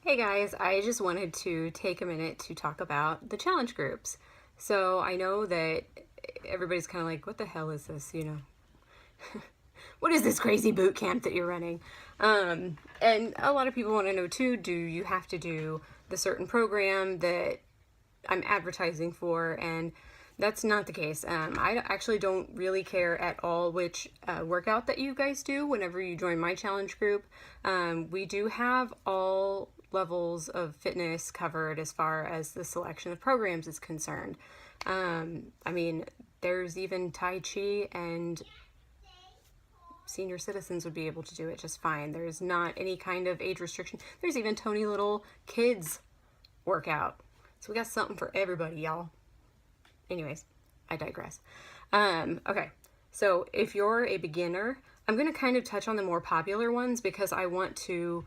Hey guys, I just wanted to take a minute to talk about the challenge groups. So I know that everybody's kind of like, what the hell is this? What is this crazy boot camp that you're running? And a lot of people want to know too, do you have to do the certain program that I'm advertising for? And that's not the case. I actually don't really care at all which workout that you guys do whenever you join my challenge group. We do have all levels of fitness covered as far as the selection of programs is concerned. I mean, there's even Tai Chi, and senior citizens would be able to do it just fine. There's not any kind of age restriction. There's even Tony Little Kids workout. So we got something for everybody, y'all. Anyways, I digress. Okay, so if you're a beginner, I'm going to kind of touch on the more popular ones because I want to,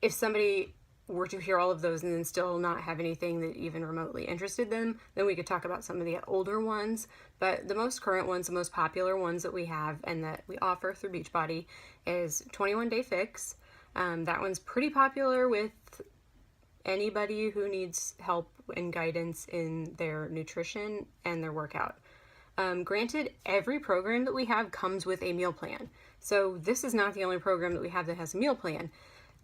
if somebody were to hear all of those and then still not have anything that even remotely interested them, then we could talk about some of the older ones. But the most current ones, the most popular ones that we have and that we offer through Beachbody is 21 Day Fix. That one's pretty popular with anybody who needs help and guidance in their nutrition and their workout. Granted, every program that we have comes with a meal plan. So this is not the only program that we have that has a meal plan.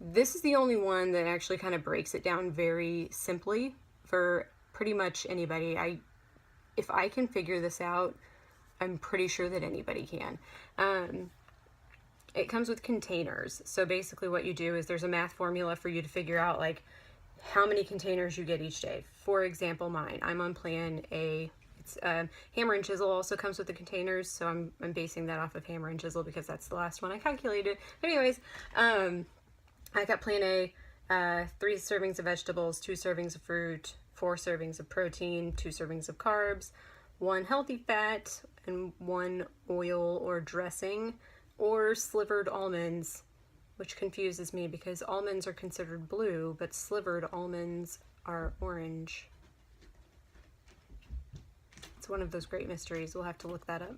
This is the only one that actually kind of breaks it down very simply for pretty much anybody. If I can figure this out, I'm pretty sure that anybody can. It comes with containers. So basically what you do is there's a math formula for you to figure out like how many containers you get each day. For example, mine, I'm on plan A. It's Hammer and Chisel also comes with the containers, so I'm basing that off of Hammer and Chisel because that's the last one I calculated. But anyways, I got plan A, 3 servings of vegetables, 2 servings of fruit, 4 servings of protein, 2 servings of carbs, 1 healthy fat, and 1 oil or dressing, or slivered almonds, which confuses me because almonds are considered blue, but slivered almonds are orange. It's one of those great mysteries. We'll have to look that up.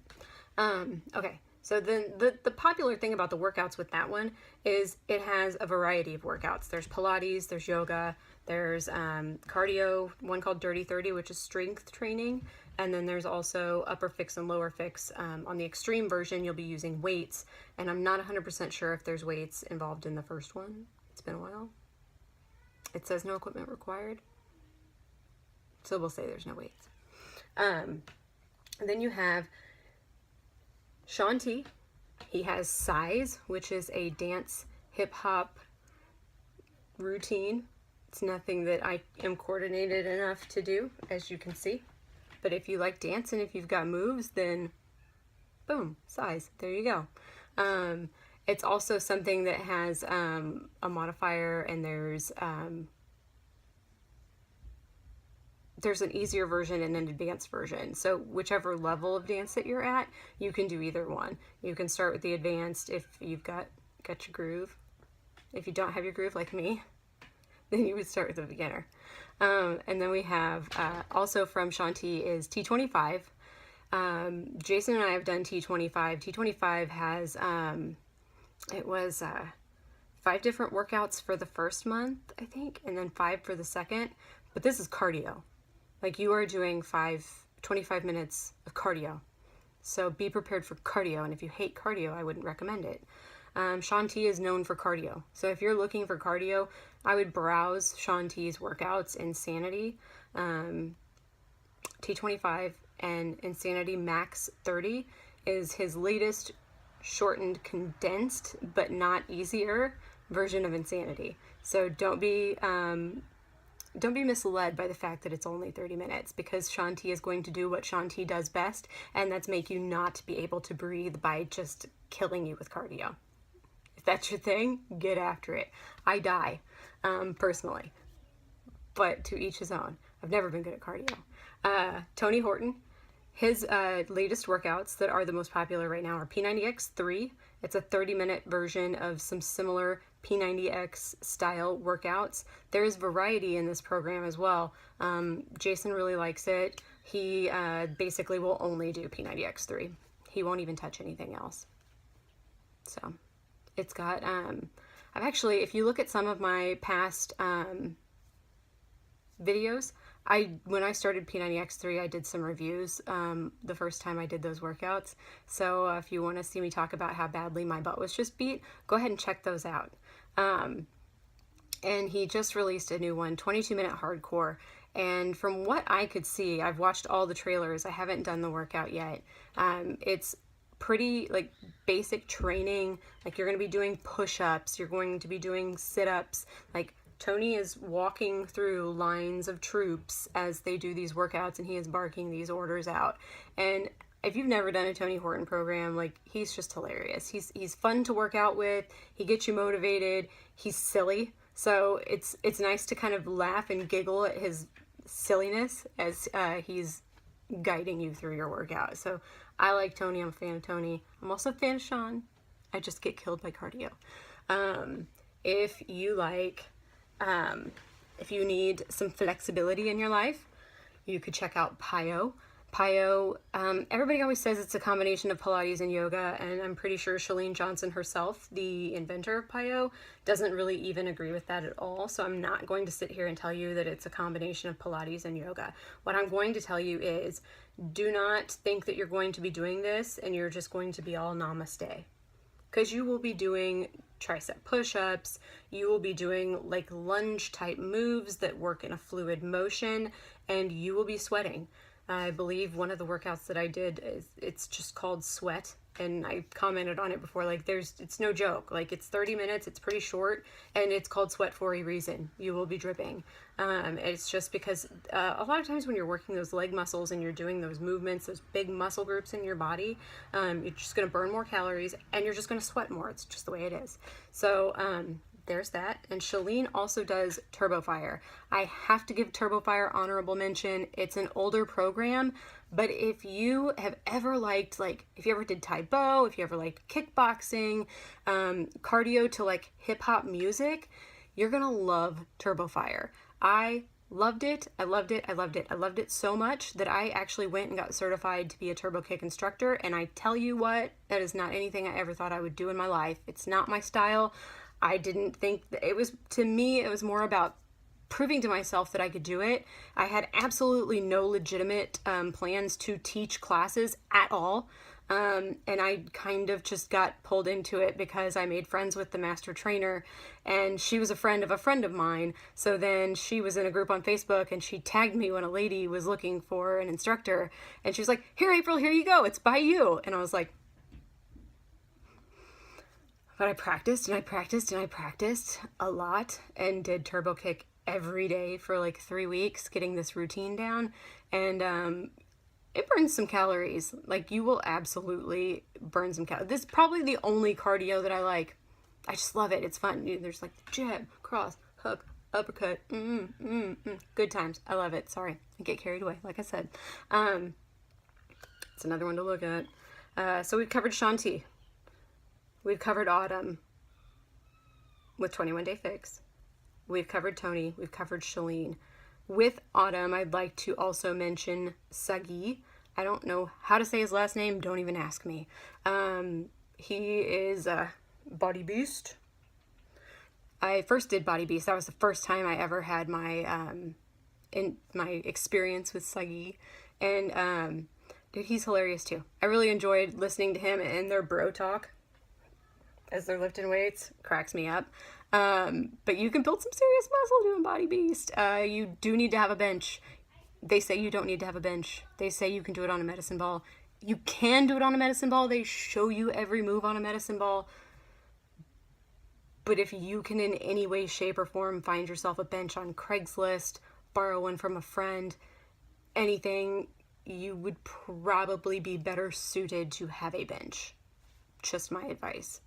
Okay. So then the popular thing about the workouts with that one is it has a variety of workouts. There's Pilates, there's yoga, there's cardio, one called Dirty 30, which is strength training. And then there's also upper fix and lower fix. On the extreme version, you'll be using weights. And I'm not 100% sure if there's weights involved in the first one. It's been a while. It says no equipment required. So we'll say there's no weights. Then you have Shaun T. He has Size, which is a dance hip hop routine. It's nothing that I am coordinated enough to do, as you can see. But if you like dance and if you've got moves, then boom, Size. There you go. It's also something that has a modifier, and there's an easier version and an advanced version. So whichever level of dance that you're at, you can do either one. You can start with the advanced if you've got your groove. If you don't have your groove like me, then you would start with the beginner. And then we have also from Shaun T is T25. Jason and I have done T25. T25 has, it was 5 different workouts for the first month, I think, and then 5 for the second. But this is cardio. Like you are doing 25 minutes of cardio. So be prepared for cardio. And if you hate cardio, I wouldn't recommend it. Shaun T is known for cardio. So if you're looking for cardio, I would browse Shaun T's workouts. Insanity, T25 and Insanity Max 30 is his latest shortened, condensed, but not easier version of Insanity. So don't be misled by the fact that it's only 30 minutes, because Shaun T is going to do what Shaun T does best, and that's make you not be able to breathe by just killing you with cardio. If that's your thing, get after it. I die, personally, but to each his own. I've never been good at cardio. Tony Horton, his latest workouts that are the most popular right now are P90X3. It's a 30-minute version of some similar P90X style workouts. There is variety in this program as well. Jason really likes it. He basically will only do P90X3. He won't even touch anything else. So it's got, I've I've actually, if you look at some of my past videos, when I started P90X3, I did some reviews the first time I did those workouts. So if you want to see me talk about how badly my butt was just beat, go ahead and check those out. And he just released a new one, 22-minute hardcore. And from what I could see, I've watched all the trailers. I haven't done the workout yet. It's pretty like basic training. Like you're going to be doing push-ups. You're going to be doing sit-ups. Like Tony is walking through lines of troops as they do these workouts, and he is barking these orders out. And if you've never done a Tony Horton program, like, he's just hilarious. He's fun to work out with. He gets you motivated. He's silly. So it's nice to kind of laugh and giggle at his silliness as he's guiding you through your workout. So I like Tony. I'm a fan of Tony. I'm also a fan of Sean. I just get killed by cardio. If you like, if you need some flexibility in your life, you could check out PiYo. PiYo, everybody always says it's a combination of Pilates and yoga, and I'm pretty sure Chalene Johnson herself, the inventor of PiYo, doesn't really even agree with that at all. So I'm not going to sit here and tell you that it's a combination of Pilates and yoga. What I'm going to tell you is, do not think that you're going to be doing this and you're just going to be all namaste. Because you will be doing tricep push-ups, you will be doing like lunge type moves that work in a fluid motion, and you will be sweating. I believe one of the workouts that I did it's just called Sweat, and I commented on it before, like it's no joke, like it's 30 minutes, it's pretty short, and it's called Sweat for a reason. You will be dripping. It's just because a lot of times when you're working those leg muscles and you're doing those movements, those big muscle groups in your body, you're just going to burn more calories and you're just going to sweat more. It's just the way it is. So there's that. And Chalene also does Turbo Fire. I have to give Turbo Fire honorable mention. It's an older program, but if you have ever liked, like, if you ever did Tai Bo, if you ever liked kickboxing, cardio to like hip hop music, you're gonna love Turbo Fire. I loved it. I loved it. I loved it. I loved it so much that I actually went and got certified to be a turbo kick instructor. And I tell you what, that is not anything I ever thought I would do in my life. It's not my style. I didn't think that it was, to me, it was more about proving to myself that I could do it. I had absolutely no legitimate plans to teach classes at all. And I kind of just got pulled into it because I made friends with the master trainer, and she was a friend of mine. So then she was in a group on Facebook, and she tagged me when a lady was looking for an instructor, and she was like, "Here, April, here you go. It's by you." And I was like, but I practiced and I practiced and I practiced a lot and did turbo kick every day for like 3 weeks, getting this routine down. And it burns some calories. Like, you will absolutely burn some calories. This is probably the only cardio that I like. I just love it. It's fun. There's like jab, cross, hook, uppercut. Good times. I love it. Sorry, I get carried away, like I said. It's another one to look at. So we've covered Shanti. We've covered Autumn with 21 Day Fix. We've covered Tony. We've covered Chalene. With Autumn, I'd like to also mention Sagi. I don't know how to say his last name. Don't even ask me. He is a Body Beast. I first did Body Beast. That was the first time I ever had my experience with Sagi. And dude, he's hilarious too. I really enjoyed listening to him and their bro talk as they're lifting weights. Cracks me up. But you can build some serious muscle doing Body Beast. You do need to have a bench. They say you don't need to have a bench. They say you can do it on a medicine ball. You can do it on a medicine ball. They show you every move on a medicine ball. But if you can in any way, shape, or form find yourself a bench on Craigslist, borrow one from a friend, anything, you would probably be better suited to have a bench. Just my advice.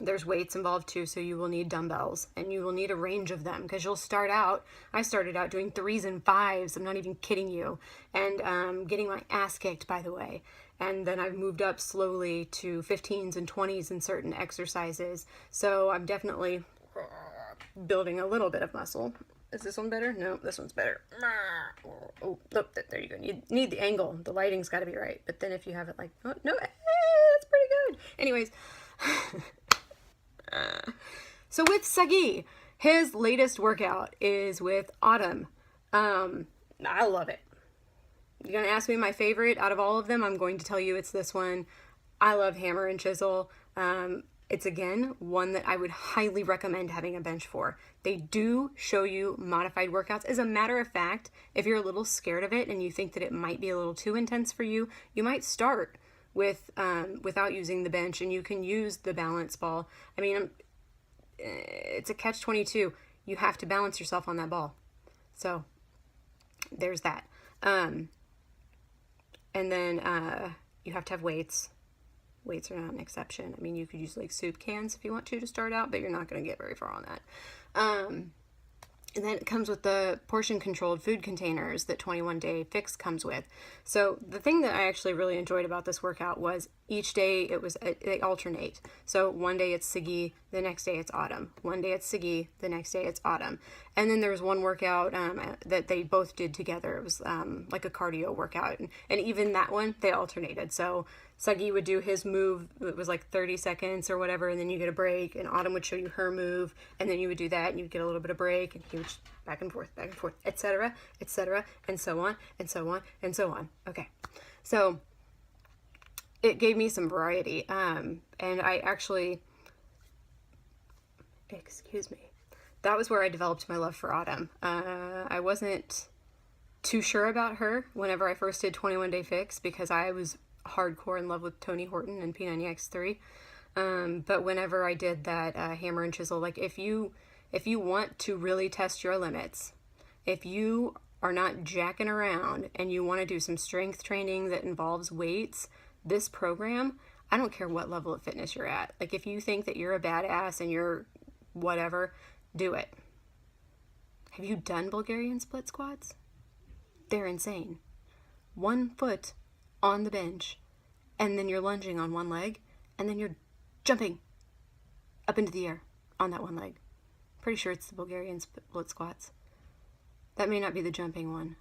There's weights involved too, so you will need dumbbells, and you will need a range of them, because you'll start out, I started out doing 3s and 5s, I'm not even kidding you, and getting my ass kicked, by the way, and then I've moved up slowly to 15s and 20s in certain exercises, so I'm definitely building a little bit of muscle. Is this one better? No, this one's better. Oh, look, there you go. You need the angle. The lighting's got to be right. But then if you have it like, oh, no, that's pretty good. Anyways, So with Sagi, his latest workout is with Autumn. I love it. You're going to ask me my favorite out of all of them. I'm going to tell you it's this one. I love Hammer and Chisel. It's, again, one that I would highly recommend having a bench for. They do show you modified workouts. As a matter of fact, if you're a little scared of it and you think that it might be a little too intense for you, you might start with without using the bench, and you can use the balance ball. I mean, it's a catch-22. You have to balance yourself on that ball. So there's that. And then you have to have weights. Weights are not an exception. I mean, you could use like soup cans if you want to start out, but you're not going to get very far on that. And then it comes with the portion controlled food containers that 21 Day Fix comes with. So the thing that I actually really enjoyed about this workout was each day they alternate. So one day it's Sagi, the next day it's Autumn. One day it's Sagi, the next day it's Autumn. And then there was one workout that they both did together. It was like a cardio workout. And even that one, they alternated. So Sagi would do his move, it was like 30 seconds or whatever, and then you get a break, and Autumn would show you her move, and then you would do that, and you'd get a little bit of break, and he would back and forth, etc., etc., and so on, and so on, and so on. Okay, so it gave me some variety, and I actually, excuse me, that was where I developed my love for Autumn. I wasn't too sure about her whenever I first did 21 Day Fix, because I was hardcore in love with Tony Horton and P90X3. But whenever I did that Hammer and Chisel, like if you want to really test your limits, if you are not jacking around and you want to do some strength training that involves weights, this program, I don't care what level of fitness you're at. Like if you think that you're a badass and you're whatever, do it. Have you done Bulgarian split squats? They're insane. 1 foot on the bench, and then you're lunging on one leg, and then you're jumping up into the air on that one leg. Pretty sure it's the Bulgarian split squats. That may not be the jumping one.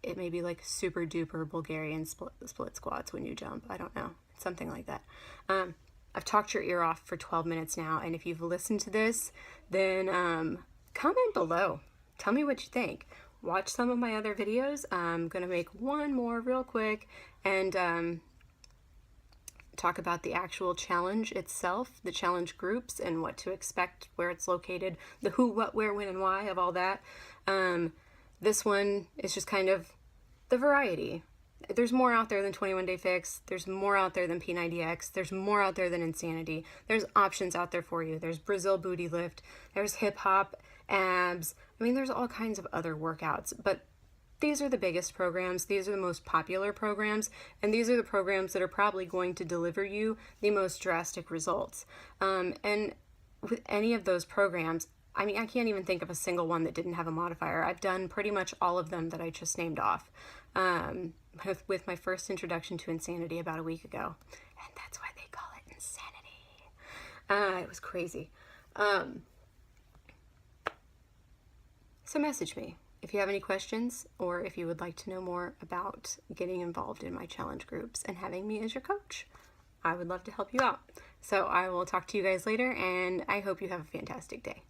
It may be like super duper Bulgarian split squats when you jump. I don't know. It's something like that. I've talked your ear off for 12 minutes now, and if you've listened to this, then comment below. Tell me what you think. Watch some of my other videos. I'm going to make one more real quick and talk about the actual challenge itself, the challenge groups, and what to expect, where it's located, the who, what, where, when, and why of all that. This one is just kind of the variety. There's more out there than 21 Day Fix. There's more out there than P90X. There's more out there than Insanity. There's options out there for you. There's Brazil Booty Lift. There's Hip Hop, Abs. I mean, there's all kinds of other workouts, but these are the biggest programs. These are the most popular programs, and these are the programs that are probably going to deliver you the most drastic results. And with any of those programs, I mean, I can't even think of a single one that didn't have a modifier. I've done pretty much all of them that I just named off with my first introduction to Insanity about a week ago, and that's why they call it Insanity. It was crazy. So message me if you have any questions, or if you would like to know more about getting involved in my challenge groups and having me as your coach. I would love to help you out. So I will talk to you guys later, and I hope you have a fantastic day.